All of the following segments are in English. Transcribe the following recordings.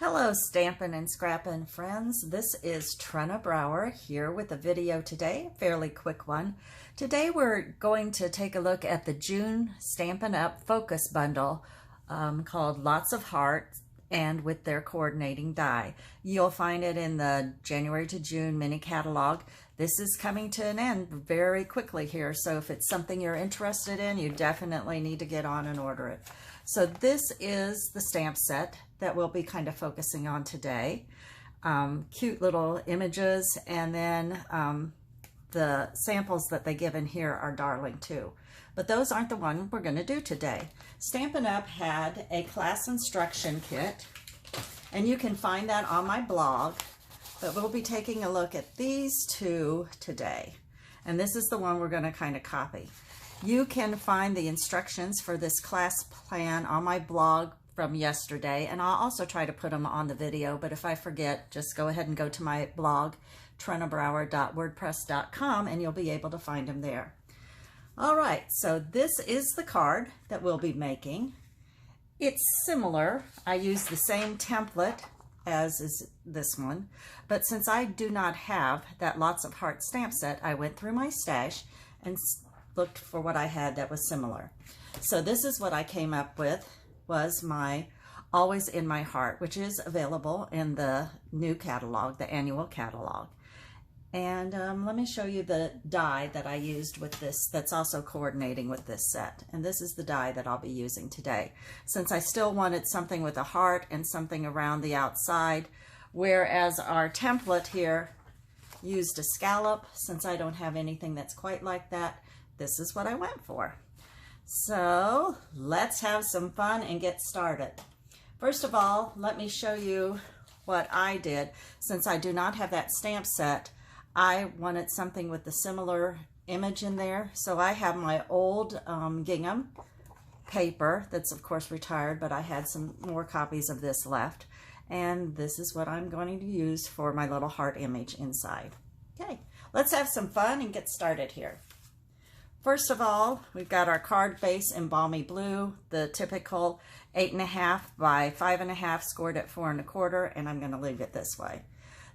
Hello Stampin' and Scrappin' friends, this is Trina Brower here with a video today, a fairly quick one. Today we're going to take a look at the June Stampin' Up! Focus bundle called Lots of Hearts and with their coordinating die. You'll find it in the January to June mini catalog. This is coming to an end very quickly here, so if it's something you're interested in, you definitely need to get on and order it. So this is the stamp set that we'll be kind of focusing on today. Cute little images, and then the samples that they give in here are darling too. But those aren't the one we're going to do today. Stampin' Up! Had a class instruction kit, and you can find that on my blog, but we'll be taking a look at these two today. And this is the one we're going to kind of copy. You can find the instructions for this class plan on my blog from yesterday, and I'll also try to put them on the video, but if I forget, just go ahead and go to my blog, trinabrower.wordpress.com, and you'll be able to find them there. All right, so this is the card that we'll be making. It's similar. I use the same template as is this one, but since I do not have that Lots of Hearts stamp set, I went through my stash and looked for what I had that was similar. So this is what I came up with, was my Always in My Heart, which is available in the new catalog, the annual catalog. And let me show you the die that I used with this that's also coordinating with this set. And this is the die that I'll be using today. Since I still wanted something with a heart and something around the outside, whereas our template here used a scallop, since I don't have anything that's quite like that, this is what I went for. So let's have some fun and get started. First of all, let me show you what I did. Since I do not have that stamp set, I wanted something with the similar image in there. So I have my old gingham paper that's of course retired, but I had some more copies of this left. And this is what I'm going to use for my little heart image inside. Okay, let's have some fun and get started here. First of all, we've got our card base in Balmy Blue, the typical 8.5 by 5.5 scored at 4 1/4, and I'm going to leave it this way.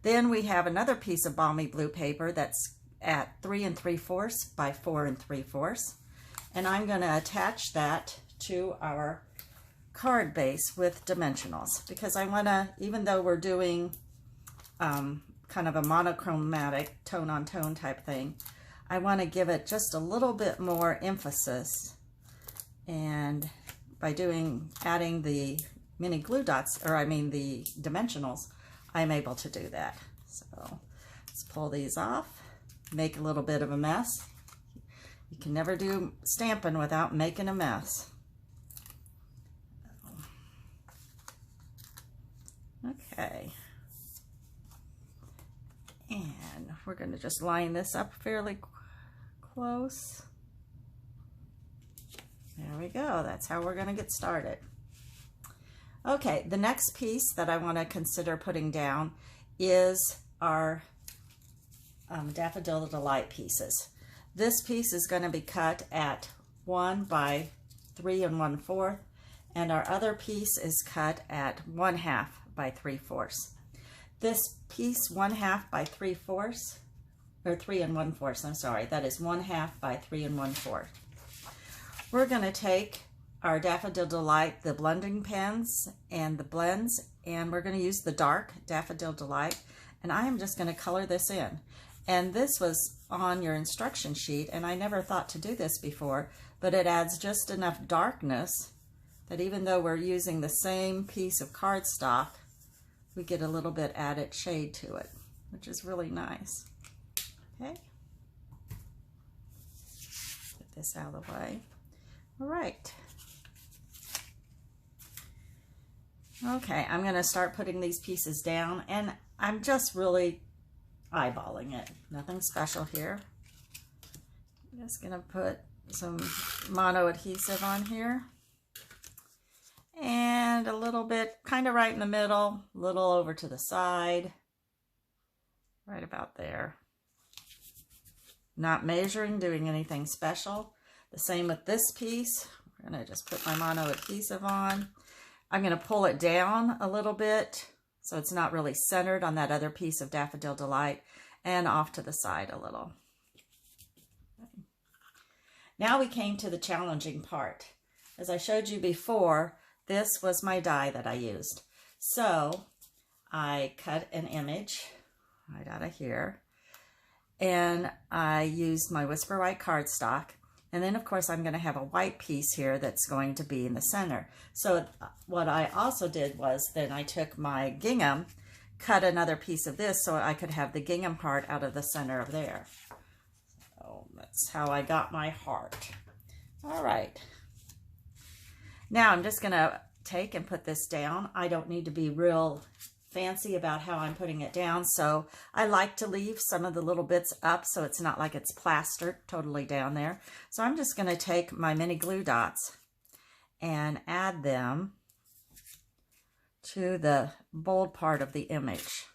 Then we have another piece of Balmy Blue paper that's at 3 3/4 by 4 3/4, and I'm going to attach that to our card base with dimensionals, because I want to, even though we're doing kind of a monochromatic tone-on-tone type thing, I want to give it just a little bit more emphasis, and by adding the mini glue dots, or I mean the dimensionals, I'm able to do that. So let's pull these off, make a little bit of a mess. You can never do stamping without making a mess. Okay. And we're going to just line this up fairly close. There we go. That's how we're going to get started. Okay, the next piece that I want to consider putting down is our Daffodil Delight pieces. This piece is going to be cut at 1 by 3 1/4, and our other piece is cut at 1/2 by 3/4. This piece 1/2 by 3/4, or 3 1/4, I'm sorry, that is 1/2 by 3 1/4. We're going to take our Daffodil Delight, the blending pens and the blends, and we're going to use the dark Daffodil Delight, and I am just going to color this in. And this was on your instruction sheet, and I never thought to do this before, but it adds just enough darkness that even though we're using the same piece of cardstock, we get a little bit added shade to it, which is really nice. Okay, get this out of the way. All right. Okay, I'm going to start putting these pieces down, and I'm just really eyeballing it. Nothing special here. I'm just going to put some mono adhesive on here. And a little bit kind of right in the middle, a little over to the side, right about there. Not measuring, doing anything special. The same with this piece. We're going to just put my mono adhesive on. I'm going to pull it down a little bit so it's not really centered on that other piece of Daffodil Delight, and off to the side a little. Now we came to the challenging part. As I showed you before, this was my die that I used. So I cut an image right out of here, and I used my Whisper White cardstock. And then, of course, I'm going to have a white piece here that's going to be in the center. So what I also did was then I took my gingham, cut another piece of this so I could have the gingham part out of the center of there. So that's how I got my heart. All right. Now I'm just going to take and put this down. I don't need to be real fancy about how I'm putting it down, so I like to leave some of the little bits up so it's not like it's plastered totally down there. So I'm just going to take my mini glue dots and add them to the bold part of the image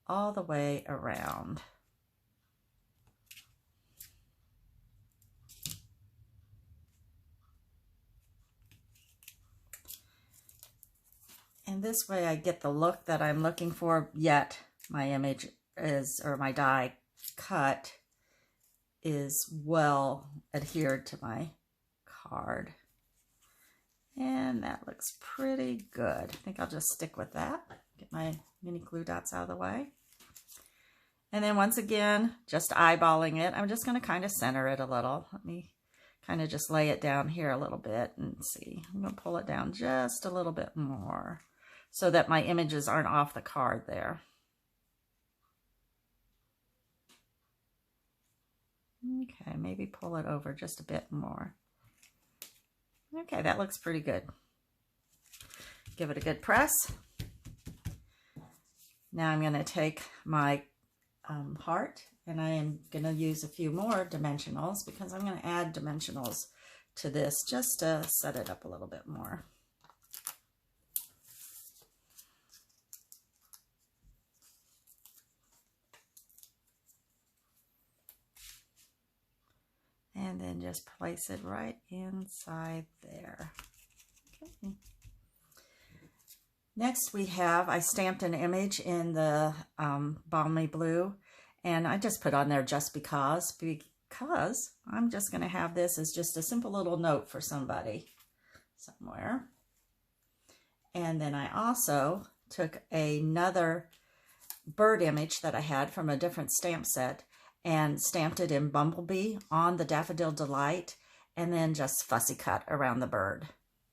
all the way around. And this way I get the look that I'm looking for, yet my image is, or my die cut is well adhered to my card. And that looks pretty good. I think I'll just stick with that. Get my mini glue dots out of the way. And then once again, just eyeballing it, I'm just going to kind of center it a little. Let me kind of just lay it down here a little bit and see. I'm going to pull it down just a little bit more, so that my images aren't off the card there. Okay, maybe pull it over just a bit more. Okay, that looks pretty good. Give it a good press. Now I'm going to take my heart, and I am going to use a few more dimensionals because I'm going to add dimensionals to this just to set it up a little bit more. And then just place it right inside there. Okay. Next I stamped an image in the Balmy Blue, and I just put on there just because I'm just going to have this as just a simple little note for somebody somewhere. And then I also took another bird image that I had from a different stamp set and stamped it in Bumblebee on the Daffodil Delight, and then just fussy cut around the bird.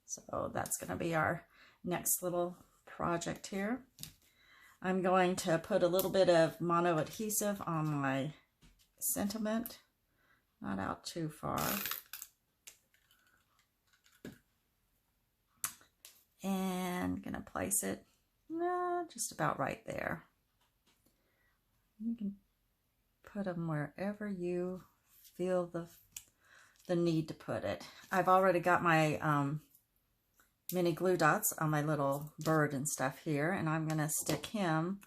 So that's going to be our next little project here. I'm going to put a little bit of mono adhesive on my sentiment, not out too far. And I'm going to place it just about right there. You can put them wherever you feel the need to put it. I've already got my mini glue dots on my little bird and stuff here, and I'm going to stick him.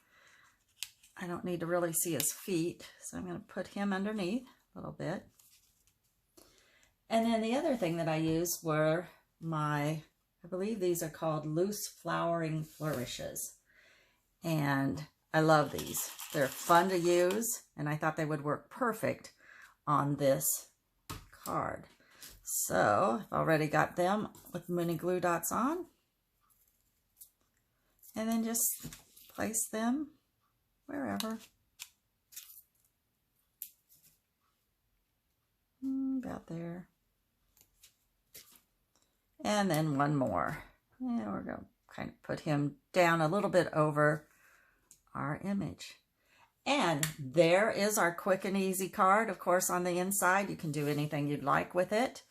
I don't need to really see his feet, so I'm going to put him underneath a little bit. And then the other thing that I used were I believe these are called loose flowering flourishes, and I love these. They're fun to use, and I thought they would work perfect on this card. So I've already got them with mini glue dots on. And then just place them wherever. About there. And then one more. And we're going to kind of put him down a little bit over our image. And there is our quick and easy card. Of course, on the inside, you can do anything you'd like with it.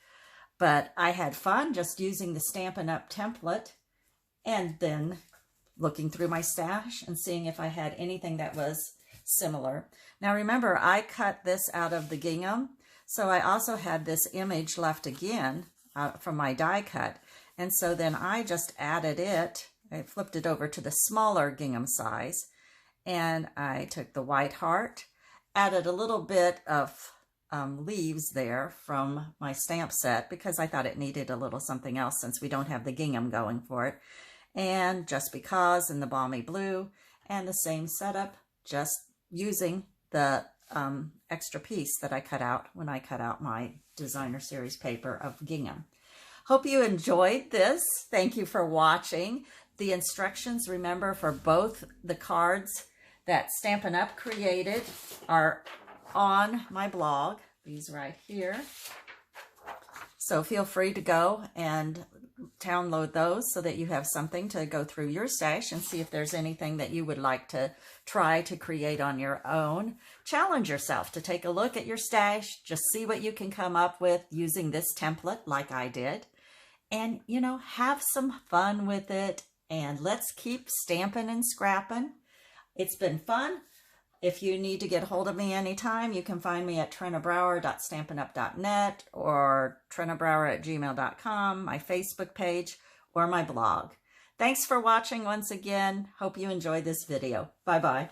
But I had fun just using the Stampin' Up! Template and then looking through my stash and seeing if I had anything that was similar. Now remember, I cut this out of the gingham, so I also had this image left again from my die cut. And so then I just added it, I flipped it over to the smaller gingham size, and I took the white heart, added a little bit of leaves there from my stamp set because I thought it needed a little something else since we don't have the gingham going for it. and Just Because in the Balmy Blue, and the same setup, just using the extra piece that I cut out when I cut out my designer series paper of gingham. Hope you enjoyed this. Thank you for watching. The instructions, remember, for both the cards that Stampin' Up! Created are on my blog, these right here. So feel free to go and download those so that you have something to go through your stash and see if there's anything that you would like to try to create on your own. Challenge yourself to take a look at your stash, just see what you can come up with using this template like I did. And, you know, have some fun with it, and let's keep stamping and scrapping. It's been fun. If you need to get hold of me anytime, you can find me at trinabrauer.stampinup.net or trinabrauer@gmail.com, my Facebook page, or my blog. Thanks for watching once again. Hope you enjoyed this video. Bye-bye.